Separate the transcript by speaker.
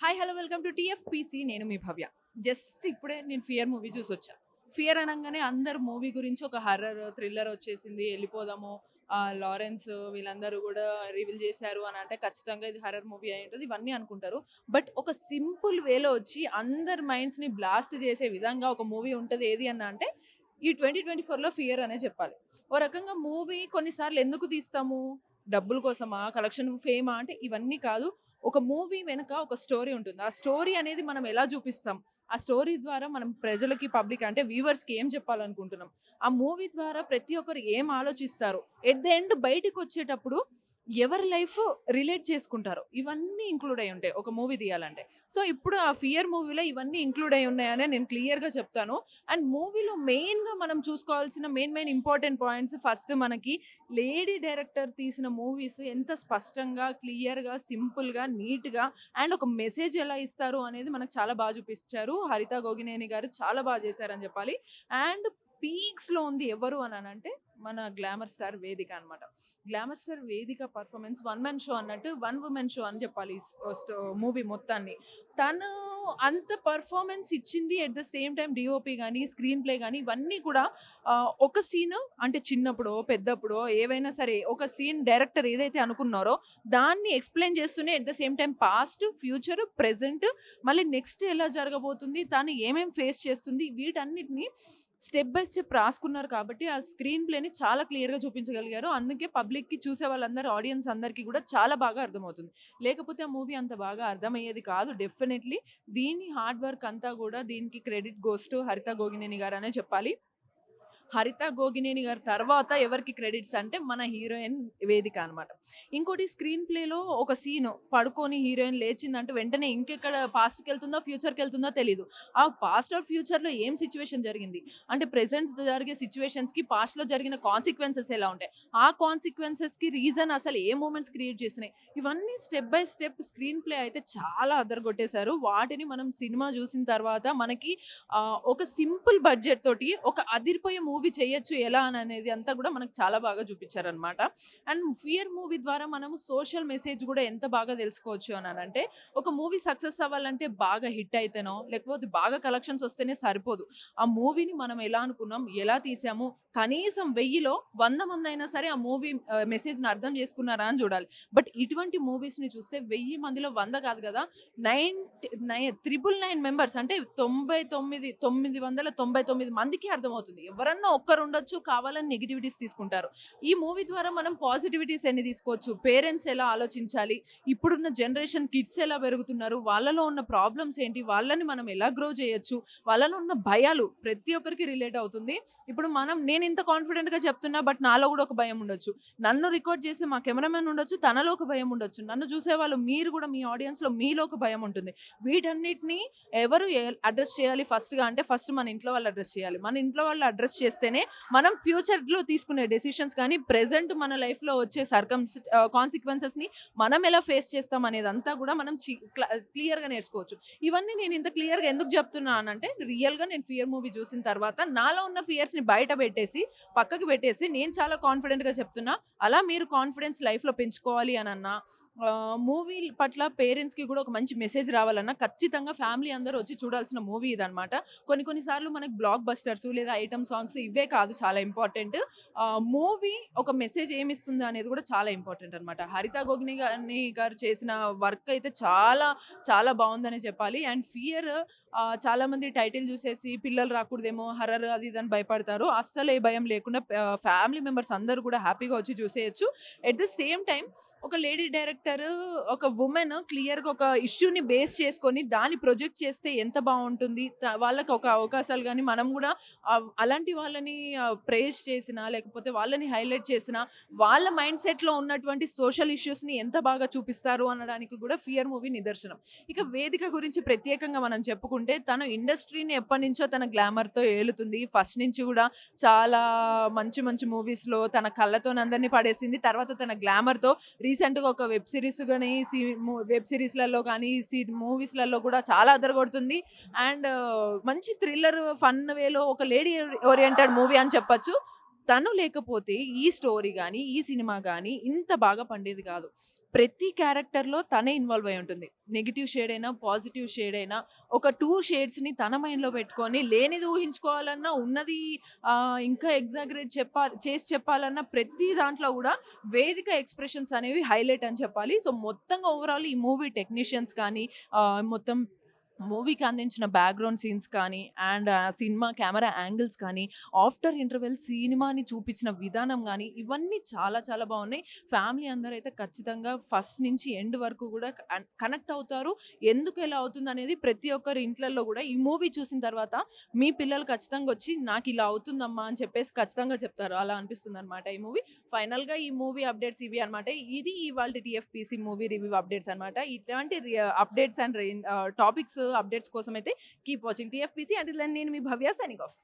Speaker 1: Hi hello welcome to TFPC. నేను మీ భవ్య. Just ఇప్పుడే నేను 'ఫియర్' మూవీ చూసొచ్చా. 'ఫియర్' అనంగానే అందరూ మూవీ గురించి ఒక హర్రర్, థ్రిల్లర్ వచ్చేసింది, ఎళ్ళిపోదాము, లారెన్స్ వీళ్ళందరూ గూడా రివీల్ చేశారు అని అంటే ఖచ్చితంగా ఇది హర్రర్ మూవీ అయ్యుంటది ఇవన్నీ అనుకుంటారు. బట్ ఒక సింపుల్ వేలో వచ్చి అందరి మైండ్స్‌ని బ్లాస్ట్ చేసే విధంగా ఒక మూవీ ఉంటది ఏది అన్నా అంటే ఈ 2024లో 'ఫియర్' అనే చెప్పాలి. ఓ రకంగా మూవీ కొన్నిసార్లు ఎందుకు తీస్తాము? డబ్బుల కోసమా? కలెక్షన్, ఫేమా? అంటే ఇవన్నీ కాదు. ఒక మూవీ వెనక ఒక స్టోరీ ఉంటుంది. ఆ స్టోరీ అనేది మనం ఎలా చూపిస్తాం? ఆ స్టోరీ ద్వారా మనం ప్రజలకి, పబ్లిక్ అంటే వ్యూవర్స్‌కి ఏం చెప్పాలనుకుంటున్నాం? ఆ మూవీ ద్వారా ప్రతి ఒక్కరు ఏం ఆలోచిస్తారు? ఎట్ ద ఎండ్ బయటికొచ్చేటప్పుడు ఎవరి లైఫ్ రిలేట్ చేసుకుంటారు. ఇవన్నీ ఇంక్లూడ్ అయ్యి ఉంటాయి ఒక మూవీ తీయాలంటే. సో, ఇప్పుడు ఆ 'ఫియర్' మూవీలో ఇవన్నీ ఇంక్లూడ్ అయ్యి ఉన్నాయనే నేను క్లియర్‌గా చెప్తాను. అండ్ మూవీలో మెయిన్‌గా మనం చూసుకోవాల్సిన మెయిన్ ఇంపార్టెంట్ పాయింట్స్ ఫస్ట్ మనకి లేడీ డైరెక్టర్ తీసిన మూవీస్ ఎంత స్పష్టంగా, క్లియర్‌గా, సింపుల్‌గా, నీట్‌గా అండ్ ఒక మెసేజ్ ఎలా ఇస్తారు అనేది మనకు చాలా బాగా చూపించారు. హరిత గోగినేని గారు చాలా బాగా చేశారని చెప్పాలి. అండ్ పీక్స్‌లో ఉంది ఎవరు అనంటే మన గ్లామర్ స్టార్ వేదిక అనమాట. గ్లామర్ స్టార్ వేదిక పర్ఫార్మెన్స్ వన్ మ్యాన్ షో అన్నట్టు వన్ వుమెన్ షో అని చెప్పాలి మూవీ మొత్తాన్ని. తను అంత పర్ఫార్మెన్స్ ఇచ్చింది. At the same time DOP గాని, స్క్రీన్ ప్లే గాని ఇవన్నీ కూడా ఒక సీన్ అంటే చిన్నప్పుడో, పెద్దప్పుడో ఏవైనా సరే ఒక సీన్ డైరెక్టర్ ఏదైతే అనుకున్నారో దాన్ని ఎక్స్‌ప్లెయిన్ చేస్తూనే at the same time past, future, present మళ్ళీ నెక్స్ట్ ఎలా జరగబోతుంది, తను ఏమేం ఫేస్ చేస్తుంది వీటన్నిటిని స్టెప్ బై స్టెప్ రాసుకున్నారు కాబట్టి ఆ స్క్రీన్ ప్లేని చాలా క్లియర్‌గా చూపించగలిగారు. అందుకే పబ్లిక్‌కి చూసే వాళ్ళందరూ ఆడియన్స్ అందరికీ కూడా చాలా బాగా అర్థమవుతుంది. లేకపోతే ఆ మూవీ అంత బాగా అర్థమయ్యేది కాదు డెఫినైట్‌లీ. దీని హార్డ్ వర్క్ అంతా కూడా దీనికి క్రెడిట్ గోస్ టు హరిత గోగినేని గారనే చెప్పాలి. హరిత గోగినేని గారి తర్వాత ఎవరికి క్రెడిట్స్ అంటే మన హీరోయిన్ వేదిక అనమాట. ఇంకోటి స్క్రీన్ ప్లేలో ఒక సీన్ పడుకొని హీరోయిన్ లేచిందంటే వెంటనే ఇంకెక్కడ పాస్ట్‌కెళ్తుందో, ఫ్యూచర్‌కెళ్తుందో తెలీదు. ఆ పాస్ట్ ఆర్ ఫ్యూచర్‌లో ఏం సిట్యుయేషన్ జరిగింది? అంటే ప్రెజెంట్ జరిగే సిట్యుయేషన్స్‌కి పాస్ట్‌లో జరిగిన కాన్సిక్వెన్సెస్ ఎలా ఉంటాయి? ఆ కాన్సిక్వెన్సెస్‌కి రీజన్ అసలు ఏ మూమెంట్స్ క్రియేట్ చేసినాయి? ఇవన్నీ step by step screen play అయితే చాలా అదరగొట్టేశారు. వాటిని మనం సినిమా చూసిన తర్వాత మనకి ఒక సింపుల్ బడ్జెట్ తోటి ఒక అదిరిపోయే మూవీ చేయొచ్చు ఎలా అని అనేది అంతా కూడా మనకు చాలా బాగా చూపించారనమాట. అండ్ 'ఫియర్' మూవీ ద్వారా మనము సోషల్ మెసేజ్ కూడా ఎంత బాగా తెలుసుకోవచ్చు అనంటే ఒక మూవీ సక్సెస్ అవ్వాలంటే బాగా హిట్ అయితేనో లేకపోతే బాగా కలెక్షన్స్ వస్తేనే సరిపోదు. ఆ మూవీని మనం ఎలా అనుకున్నాం, ఎలా తీసాము, కనీసం 1000లో 100 మందైనా సరే ఆ మూవీ మెసేజ్‌ని అర్థం చేసుకున్నారా అని చూడాలి. బట్ ఇటువంటి మూవీస్‌ని చూస్తే 1000 మందిలో 100 కాదు కదా! 999 మెంబర్స్ అంటే 999 మందికి అర్థమవుతుంది. ఎవరన్నా ఒక్కరుండొచ్చు కావాలని నెగెటివిటీస్ తీసుకుంటారు. ఈ మూవీ ద్వారా మనం పాజిటివిటీస్ ఎన్ని తీసుకోవచ్చు, పేరెంట్స్ ఎలా ఆలోచించాలి, ఇప్పుడున్న జనరేషన్ కిడ్స్ ఎలా పెరుగుతున్నారు, వాళ్ళలో ఉన్న ప్రాబ్లమ్స్ ఏంటి, వాళ్ళని మనం ఎలా గ్రో చేయొచ్చు, వాళ్ళలో ఉన్న భయాలు ప్రతి ఒక్కరికి రిలేట్ అవుతుంది. ఇప్పుడు నేను ఇంత కాన్ఫిడెంట్‌గా చెప్తున్నా బట్ నాలో కూడా ఒక భయం ఉండొచ్చు. నన్ను రికార్డ్ చేసే మా కెమెరామెన్ ఉండొచ్చు, తనలో ఒక భయం ఉండొచ్చు. నన్ను చూసేవాళ్ళు మీరు కూడా మీ ఆడియన్స్‌లో మీలో ఒక భయం ఉంటుంది. వీటన్నిటిని ఎవరు అడ్రెస్ చేయాలి ఫస్ట్‌గా అంటే ఫస్ట్ మన ఇంట్లో వాళ్ళు అడ్రెస్ చేయాలి. మన ఇంట్లో వాళ్ళు అడ్రెస్ చేస్తేనే మనం ఫ్యూచర్‌లో తీసుకునే డెసిషన్స్ కానీ, ప్రెజెంట్ మన లైఫ్‌లో వచ్చే కాన్సిక్వెన్సెస్‌ని మనం ఎలా ఫేస్ చేస్తాం అనేదంతా కూడా మనం క్లియర్‌గా నేర్చుకోవచ్చు. ఇవన్నీ నేను ఇంత క్లియర్‌గా ఎందుకు చెప్తున్నా అనంటే రియల్‌గా నేను 'ఫియర్' మూవీ చూసిన తర్వాత నాలో ఉన్న ఫియర్స్‌ని బయట పెట్టేసి, పక్కకు పెట్టేసి నేను చాలా కాన్ఫిడెంట్‌గా చెప్తున్నా. అలా మీరు కాన్ఫిడెన్స్ లైఫ్‌లో పెంచుకోవాలి అనన్నా, మూవీ పట్ల పేరెంట్స్‌కి కూడా ఒక మంచి మెసేజ్ రావాలన్నా ఖచ్చితంగా ఫ్యామిలీ అందరూ వచ్చి చూడాల్సిన మూవీ ఇదనమాట. కొన్ని సార్లు మనకు బ్లాక్ బస్టర్స్ లేదా ఐటెమ్ సాంగ్స్ ఇవే కాదు చాలా ఇంపార్టెంట్. మూవీ ఒక మెసేజ్ ఏమిస్తుంది అనేది కూడా చాలా ఇంపార్టెంట్ అనమాట. హరిత గోగినేని గారు చేసిన వర్క్ అయితే చాలా చాలా బావుందనే చెప్పాలి. అండ్ 'ఫియర్' చాలామంది టైటిల్ చూసేసి పిల్లలు రాకూడదేమో హర్రర్ అది ఇది అని భయపడతారు. అస్సలు ఏ భయం లేకుండా ఫ్యామిలీ మెంబర్స్ అందరూ కూడా హ్యాపీగా వచ్చి చూసేయొచ్చు. ఎట్ ద సేమ్ టైమ్ ఒక లేడీ డైరెక్టర్, ఒక వుమెన్ క్లియర్‌గా ఒక ఇష్యూని బేస్ చేసుకొని దాన్ని ప్రొజెక్ట్ చేస్తే ఎంత బావుంటుంది. వాళ్ళకి ఒక అవకాశాలు గాని మనం గూడా అలాంటి వాళ్ళని ప్రైజ్ చేసినా, లేకపోతే వాళ్ళని హైలైట్ చేసినా, వాళ్ళ మైండ్ సెట్‌లో ఉన్నటువంటి సోషల్ ఇష్యూస్‌ని ఎంత బాగా చూపిస్తారు అనడానికి కూడా 'ఫియర్' మూవీ నిదర్శనం. ఇక వేదిక గురించి ప్రత్యేకంగా మనం చెప్పుకుంటే తను ఇండస్ట్రీని ఎప్పటినుంచో తన గ్లామర్‌తో ఏలుతుంది. ఫస్ట్ నుంచి గూడా చాలా మంచి మంచి మూవీస్‌లో తన కళ్ళతోని అందరిని పడేసింది. తర్వాత తన గ్లామర్‌తో రీసెంట్‌గా ఒక వెబ్ సీరీస్ గాని, వెబ్ సీరీస్‌లలో కానీ, మూవీస్‌లలో కూడా చాలా అదరగొడుతుంది. అండ్ మంచి థ్రిల్లర్, ఫన్ వేలో ఒక లేడీ ఓరియెంటెడ్ మూవీ అని చెప్పొచ్చు. తను లేకపోతే ఈ స్టోరీ గాని, ఈ సినిమా గాని ఇంత బాగా పండేది కాదు. ప్రతి క్యారెక్టర్‌లో తనే ఇన్వాల్వ్ అయ్యి ఉంటుంది. నెగెటివ్ షేడ్ అయినా, పాజిటివ్ షేడ్ అయినా ఒక 2 షేడ్స్‌ని తన మైండ్‌లో పెట్టుకొని లేనిది ఊహించుకోవాలన్నా, ఉన్నది ఇంకా ఎగ్జాగరేట్ చేసి చెప్పాలన్న ప్రతి దాంట్లో గూడా వేదిక ఎక్స్‌ప్రెషన్స్ అనేవి హైలైట్ అని చెప్పాలి. సో, మొత్తంగా ఓవరాల్ ఈ మూవీ టెక్నీషియన్స్ కానీ, మొత్తం మూవీకి అందించిన బ్యాక్‌గ్రౌండ్ సీన్స్ కానీ, అండ్ సినిమా కెమెరా యాంగిల్స్ కానీ, ఆఫ్టర్ ఇంటర్వెల్ సినిమాని చూపించిన విధానం గానీ, ఇవన్నీ చాలా చాలా బావున్నాయి. ఫ్యామిలీ అందరైతే ఖచ్చితంగా ఫస్ట్ నుంచి ఎండ్ వరకు గూడా కనెక్ట్ అవుతారు. ఎందుకు ఇలా అవుతుందనేది ప్రతి ఒక్కరి ఇంట్లల్లో గూడా ఈ మూవీ చూసిన తర్వాత మీ పిల్లలు ఖచ్చితంగా వచ్చి నాకిలా అవుతుందమ్మా అని చెప్పేసి ఖచ్చితంగా చెప్తారు. అలా అనిపిస్తుందనమాట ఈ మూవీ. ఫైనల్‌గా ఈ మూవీ అప్డేట్స్ ఇవి అనమాట. ఇది ఇవాల్టి టీఎఫ్‌పీసీ మూవీ రివ్యూ అప్డేట్స్ అనమాట. ఇట్లాంటి అప్డేట్స్ అండ్ టాపిక్స్ అప్డేట్స్ కోసమైతే keep watching TFPC. Until then నేను మీ భవ్య సైనింగ్ ఆఫ్.